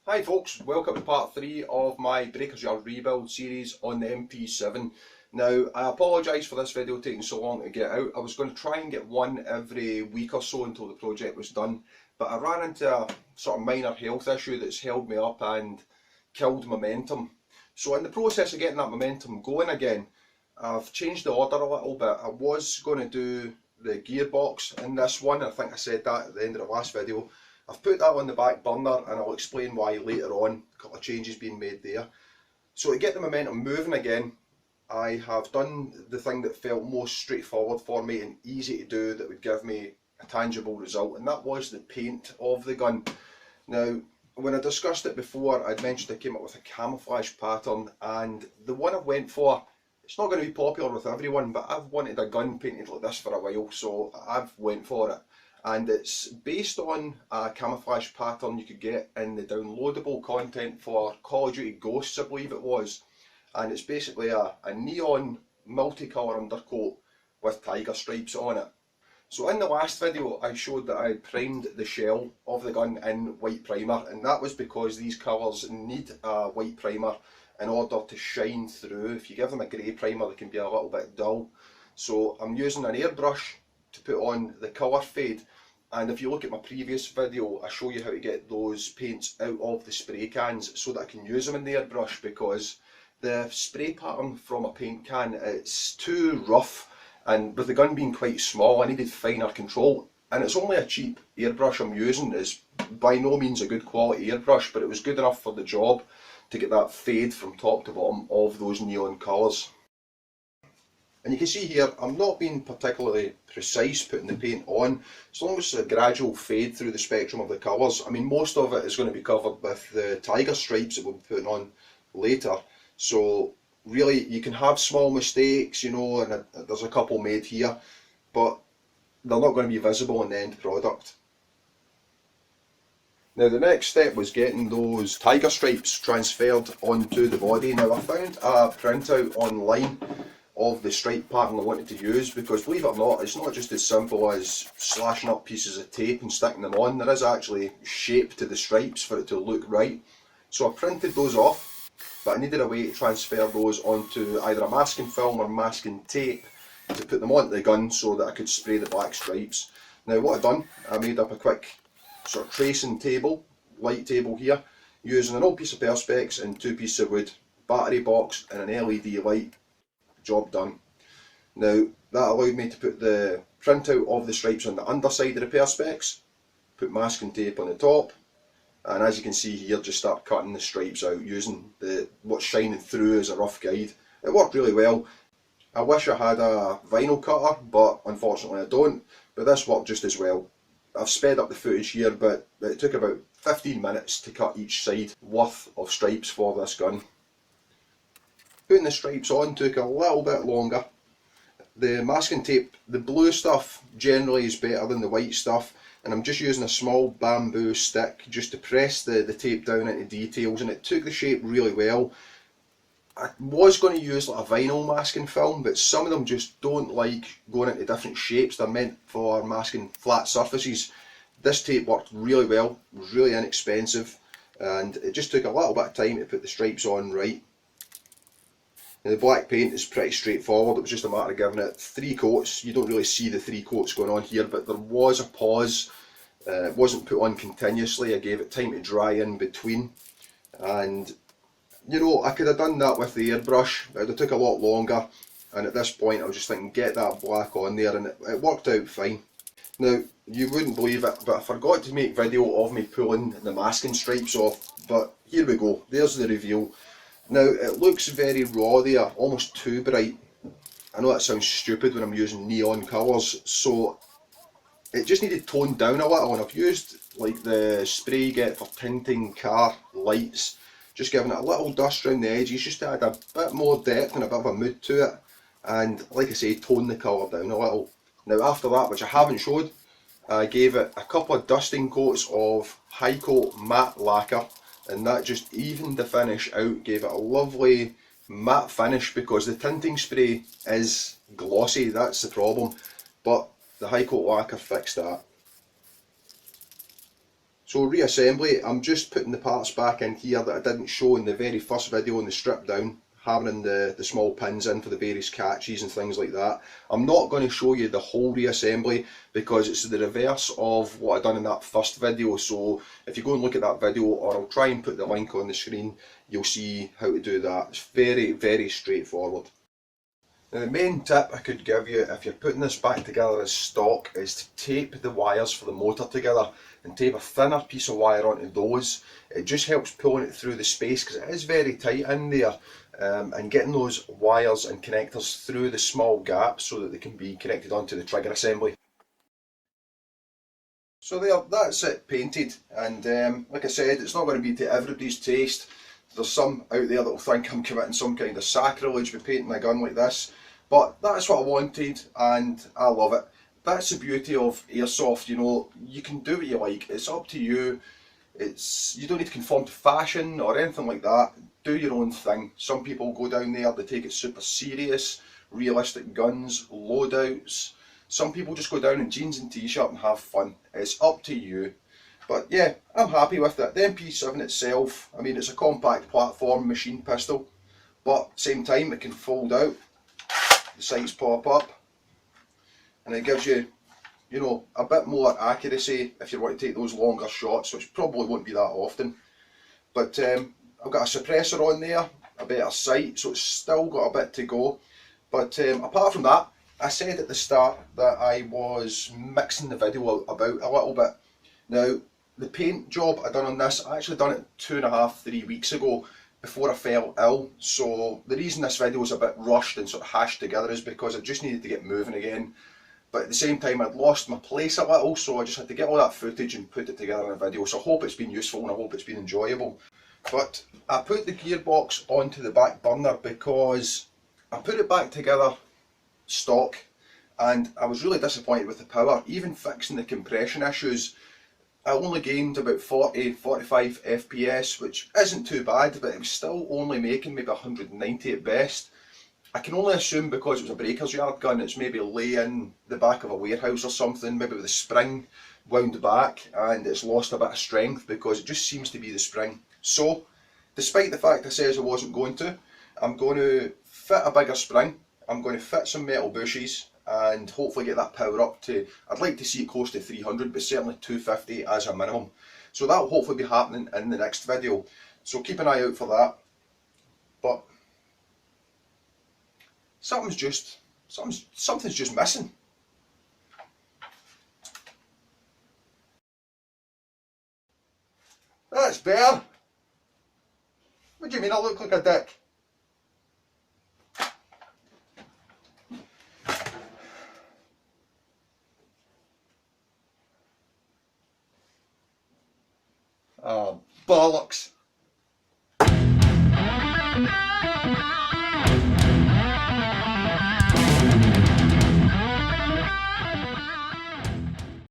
Hi folks, welcome to part 3 of my Breakers Yard rebuild series on the MP7. Now, I apologise for this video taking so long to get out. I was going to try and get one every week or so until the project was done, but I ran into a sort of minor health issue that's held me up and killed momentum. So in the process of getting that momentum going again, I've changed the order a little bit. I was going to do the gearbox in this one. I think I said that at the end of the last video. I've put that on the back burner and I'll explain why later on. A couple of changes being made there. So to get the momentum moving again, I have done the thing that felt most straightforward for me and easy to do that would give me a tangible result, and that was the paint of the gun. Now, when I discussed it before, I'd mentioned I came up with a camouflage pattern, and the one I went for, it's not going to be popular with everyone, but I've wanted a gun painted like this for a while, so I've went for it. And it's based on a camouflage pattern you could get in the downloadable content for Call of Duty Ghosts, I believe it was. And it's basically a neon multicolour undercoat with tiger stripes on it. So in the last video I showed that I had primed the shell of the gun in white primer, and that was because these colours need a white primer in order to shine through. If you give them a grey primer they can be a little bit dull. So I'm using an airbrush to put on the colour fade, and if you look at my previous video I show you how to get those paints out of the spray cans so that I can use them in the airbrush, because the spray pattern from a paint can, it's too rough, and with the gun being quite small I needed finer control, and it's only a cheap airbrush I'm using. It's by no means a good quality airbrush, but it was good enough for the job to get that fade from top to bottom of those neon colours. And you can see here, I'm not being particularly precise putting the paint on, as long as it's a gradual fade through the spectrum of the colours. I mean, most of it is going to be covered with the tiger stripes that we'll be putting on later. So really, you can have small mistakes, you know, and there's a couple made here, but they're not going to be visible in the end product. Now the next step was getting those tiger stripes transferred onto the body. Now I found a printout online of the stripe pattern I wanted to use, because believe it or not, it's not just as simple as slashing up pieces of tape and sticking them on. There is actually shape to the stripes for it to look right. So I printed those off, but I needed a way to transfer those onto either a masking film or masking tape to put them onto the gun so that I could spray the black stripes. Now what I've done, I made up a quick sort of tracing table, light table here, using an old piece of perspex and 2 pieces of wood, battery box and an LED light. Job done. Now that allowed me to put the printout of the stripes on the underside of the perspex, put masking tape on the top, and as you can see here, just start cutting the stripes out using what's shining through as a rough guide. It worked really well. I wish I had a vinyl cutter, but unfortunately I don't, but this worked just as well. I've sped up the footage here, but it took about 15 minutes to cut each side worth of stripes for this gun. Putting the stripes on took a little bit longer. The masking tape, the blue stuff generally is better than the white stuff, and I'm just using a small bamboo stick just to press the tape down into details, and it took the shape really well. I was going to use like a vinyl masking film, but some of them just don't like going into different shapes. They're meant for masking flat surfaces. This tape worked really well, it was really inexpensive, and it just took a little bit of time to put the stripes on right. Now, the black paint is pretty straightforward. It was just a matter of giving it 3 coats. You don't really see the 3 coats going on here, but there was a pause. It wasn't put on continuously. I gave it time to dry in between, and you know, I could have done that with the airbrush. It would have took a lot longer, and at this point I was just thinking, get that black on there, and it worked out fine. Now, you wouldn't believe it, but I forgot to make video of me pulling the masking stripes off, but here we go, there's the reveal. Now, it looks very raw there, almost too bright. I know that sounds stupid when I'm using neon colours, so it just needed toned down a little, and I've used like the spray you get for tinting car lights, just giving it a little dust around the edges just to add a bit more depth and a bit of a mood to it, and like I say, tone the colour down a little. Now after that, which I haven't showed, I gave it a couple of dusting coats of high coat matte lacquer, and that just evened the finish out, gave it a lovely matte finish, because the tinting spray is glossy, that's the problem, but the high coat lacquer fixed that. So reassembly, I'm just putting the parts back in here that I didn't show in the very first video in the strip down, hammering the small pins in for the various catches and things like that. I'm not going to show you the whole reassembly because it's the reverse of what I done in that first video, so if you go and look at that video, or I'll try and put the link on the screen, you'll see how to do that. It's very, very straightforward. Now the main tip I could give you if you're putting this back together as stock is to tape the wires for the motor together and tape a thinner piece of wire onto those. It just helps pulling it through the space because it is very tight in there, and getting those wires and connectors through the small gaps so that they can be connected onto the trigger assembly. So there, that's it painted, and like I said, it's not going to be to everybody's taste. There's some out there that will think I'm committing some kind of sacrilege with painting a gun like this, but that's what I wanted and I love it. That's the beauty of Airsoft, you know, you can do what you like, it's up to you. You don't need to conform to fashion or anything like that. Do your own thing. Some people go down there, they take it super serious, realistic guns, loadouts. Some people just go down in jeans and t-shirt and have fun. It's up to you. But yeah, I'm happy with it. The MP7 itself, I mean, it's a compact platform machine pistol, but at the same time it can fold out, the sights pop up, and it gives you, you know, a bit more accuracy if you want to take those longer shots, which probably won't be that often. But I've got a suppressor on there, a better sight, so it's still got a bit to go. But apart from that, I said at the start that I was mixing the video about a little bit. Now, the paint job I done on this, I actually done it 2.5–3 weeks ago before I fell ill. So the reason this video is a bit rushed and sort of hashed together is because I just needed to get moving again. But at the same time I'd lost my place a little, so I just had to get all that footage and put it together in a video. So I hope it's been useful and I hope it's been enjoyable. But I put the gearbox onto the back burner because I put it back together stock and I was really disappointed with the power. Even fixing the compression issues, I only gained about 40–45 FPS, which isn't too bad, but it was still only making maybe 190 at best. I can only assume because it was a breaker's yard gun, it's maybe lay in the back of a warehouse or something, maybe with a spring wound back and it's lost a bit of strength because it just seems to be the spring. So, despite the fact I says I wasn't going to, I'm going to fit a bigger spring, I'm going to fit some metal bushes and hopefully get that power up to, I'd like to see it close to 300, but certainly 250 as a minimum. So that will hopefully be happening in the next video. So keep an eye out for that. But something's just missing. That's better. What do you mean I look like a dick? Oh, bollocks.